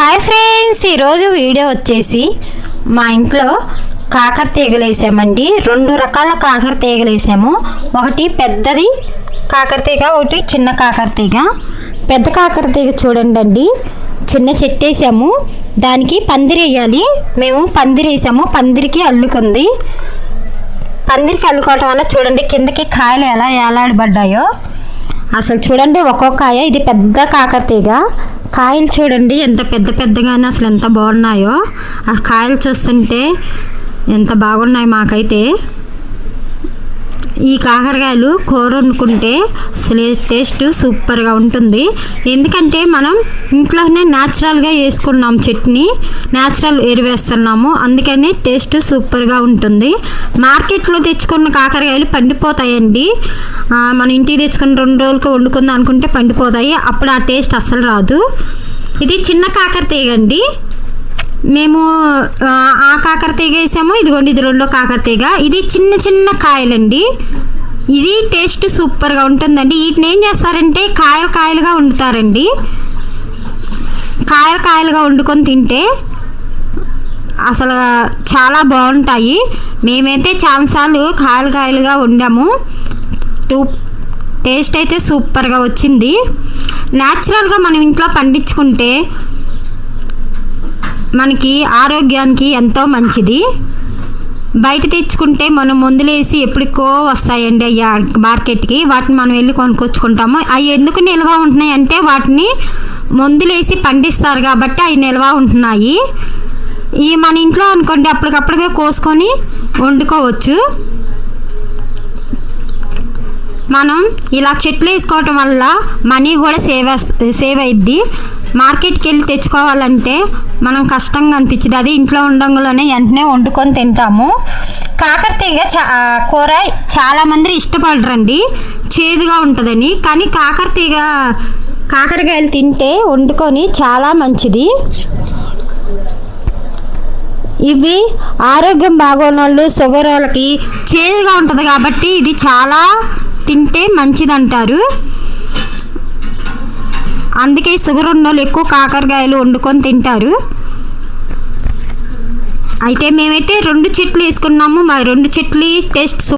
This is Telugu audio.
హాయ్ ఫ్రెండ్స్, ఈరోజు వీడియో వచ్చేసి మా ఇంట్లో కాకర తీగలు వేసామండి. 2 రకాల కాకర తీగలు వేసాము. ఒకటి పెద్దది కాకర తీగ, ఒకటి చిన్న కాకర తీగ. పెద్ద కాకర తీగ చూడండి అండి, చిన్న చెట్టు వేసాము. దానికి పందిరి వేయాలి. మేము పందిరి వేసాము. పందిరికి అల్లుకుంది. పందిరికి అల్లుకోవటం వల్ల చూడండి కిందకి కాయలు ఎలా ఏలాడబడ్డాయో. అసలు చూడండి ఒక్కొక్క కాయ. ఇది పెద్ద కాకర తీగ. కాయలు చూడండి ఎంత పెద్ద పెద్దగానే అసలు ఎంత బాగున్నాయో. ఆ కాయలు చూస్తుంటే ఎంత బాగున్నాయి మాకైతే. ఈ కాకరకాయలు కూర వండుకుంటే అసలు టేస్ట్ సూపర్గా ఉంటుంది. ఎందుకంటే మనం ఇంట్లోనే న్యాచురల్గా వేసుకున్నాం చట్నీ, న్యాచురల్ ఎరువేస్తున్నాము, అందుకని టేస్ట్ సూపర్గా ఉంటుంది. మార్కెట్లో తెచ్చుకున్న కాకరకాయలు పండిపోతాయండి. మన ఇంటికి తెచ్చుకుని 2 రోజులకు వండుకుందాం అనుకుంటే పండిపోతాయి. అప్పుడు ఆ టేస్ట్ అస్సలు రాదు. ఇది చిన్న కాకర తీగండి. మేము ఆ కాకర తీగ వేసాము. ఇదిగోండి, ఇది 2వ కాకర తీగ. ఇది చిన్న చిన్న కాయలండి. ఇది టేస్ట్ సూపర్గా ఉంటుందండి. వీటిని ఏం చేస్తారంటే కాయలు కాయలుగా వండుతారండి. కాయలు కాయలుగా వండుకొని తింటే అసలు చాలా బాగుంటాయి. మేమైతే చాలాసార్లు కాయలు కాయలుగా వండాము. టేస్ట్ అయితే సూపర్గా వచ్చింది. న్యాచురల్గా మనం ఇంట్లో పండించుకుంటే మనకి ఆరోగ్యానికి ఎంతో మంచిది. బయట తెచ్చుకుంటే మనం మందులేసి ఎప్పటికో వస్తాయండి అయ్యా మార్కెట్కి. వాటిని మనం వెళ్ళి కొనుక్కొచ్చుకుంటాము. అవి ఎందుకు నిల్వ ఉంటున్నాయి అంటే వాటిని మందులేసి పండిస్తారు కాబట్టి అవి నిల్వ ఉంటున్నాయి. ఈ మన ఇంట్లో అనుకోండి అప్పటికప్పుడుగా కోసుకొని వండుకోవచ్చు. మనం ఇలా చెట్లు వేసుకోవటం వల్ల మనీ కూడా సేవ్ అయ్యిద్ది. మార్కెట్కి వెళ్ళి తెచ్చుకోవాలంటే మనం కష్టంగా అనిపించింది. అది ఇంట్లో ఉండంగానే వెంటనే వండుకొని తింటాము. కాకర తీగ కూర చాలామంది ఇష్టపడరండి, చేదుగా ఉంటుందని. కానీ కాకరకాయలు తింటే వండుకొని చాలా మంచిది. ఇవి ఆరోగ్యం బాగోని వాళ్ళు, షుగర్ వాళ్ళకి చేదుగా ఉంటుంది కాబట్టి ఇది చాలా తింటే మంచిది అంటారు. అందుకే షుగర్ ఉన్న వాళ్ళు ఎక్కువ కాకరకాయలు వండుకొని తింటారు. అయితే మేమైతే 2 చెట్లు వేసుకున్నాము. మా 2 చెట్లు టేస్ట్